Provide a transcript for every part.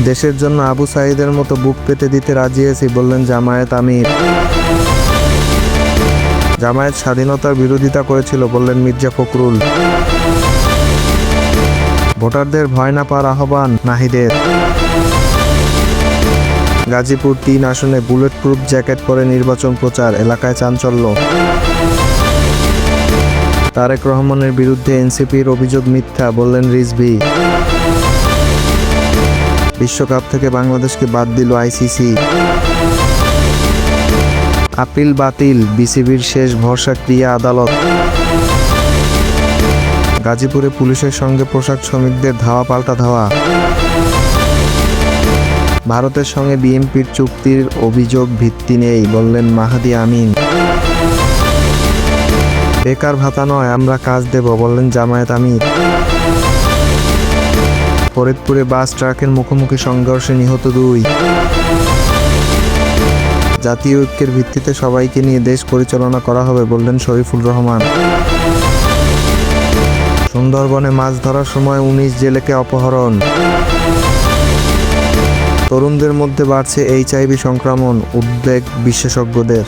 দেশের জন্য আবু সাঈদের মতো বুক পেতে দিতে রাজি আছি, বললেন জামায়াত আমির। জামায়াত স্বাধীনতার বিরোধিতা করেছিল, বললেন মির্জা ফখরুল। ভোটারদের ভয় না পাওয়ার আহ্বান নাহিদের। গাজীপুর ৩ আসনে বুলেট প্রুফ জ্যাকেট পরে নির্বাচন প্রচার, এলাকায় চাঞ্চল্য। তারেক রহমানের বিরুদ্ধে এনসিপির অভিযোগ মিথ্যা, বললেন রিজভী। বিশ্বকাপ থেকে বাংলাদেশকে বাদ দিল আইসিসি। আপিল বাতিল, বিসিবির শেষ ভরসা ক্রিয়া আদালত। গাজীপুরে পুলিশের সঙ্গে পোশাক শ্রমিকদের ধাওয়া পাল্টা ধাওয়া। ভারতের সঙ্গে বিএনপির চুক্তির অভিযোগ ভিত্তি নেই, বললেন মাহাদি আমিন। বেকার ভাতা নয়, আমরা কাজ দেব, বললেন জামায়াত আমির। ফরিদপুরে বাস ট্রাকের মুখোমুখি সংঘর্ষে নিহত 2। জাতীয় ঐক্যের ভিত্তিতে সবাইকে নিয়ে দেশ পরিচালনা করা হবে, বললেন শরীফুল রহমান। সুন্দরবনে মাছ ধরার সময় 19 জেলেকে অপহরণ। তরুণদের মধ্যে বাড়ছে এইচআইভি সংক্রমণ, উদ্বেগ বিশেষজ্ঞদের।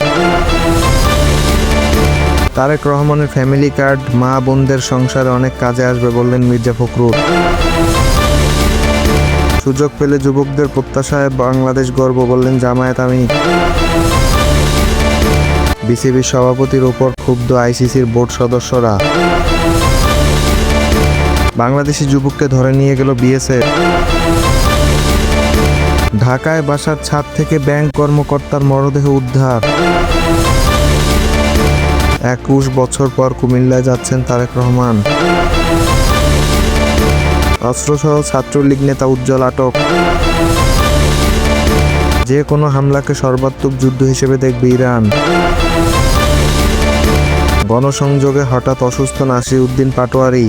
তারেক রহমানের ফ্যামিলি কার্ড মা বোনদের সংসারে অনেক কাজে আসবে, বললেন মির্জা ফখরুল। সুযোগ পেলে যুবকদের প্রত্যাশায় বাংলাদেশ গর্ব, বললেন জামায়াত আমির। বিসিবির সভাপতির ওপর ক্ষুব্ধ আইসিসির বোর্ড সদস্যরা। বাংলাদেশি যুবককে ধরে নিয়ে গেল বিএসএফ। ঢাকায় বাসার ছাদ থেকে ব্যাংক কর্মকর্তার মরদেহ উদ্ধার। 21 বছর পর কুমিল্লায় যাচ্ছেন তারেক রহমান। অস্ত্রসহ ছাত্রলীগ নেতা উজ্জ্বল আটক। যে কোনো হামলাকে সর্বাত্মক যুদ্ধ হিসেবে দেখবে ইরান। গণসংযোগে হঠাৎ অসুস্থ নাসিরউদ্দিন পাটোয়ারি।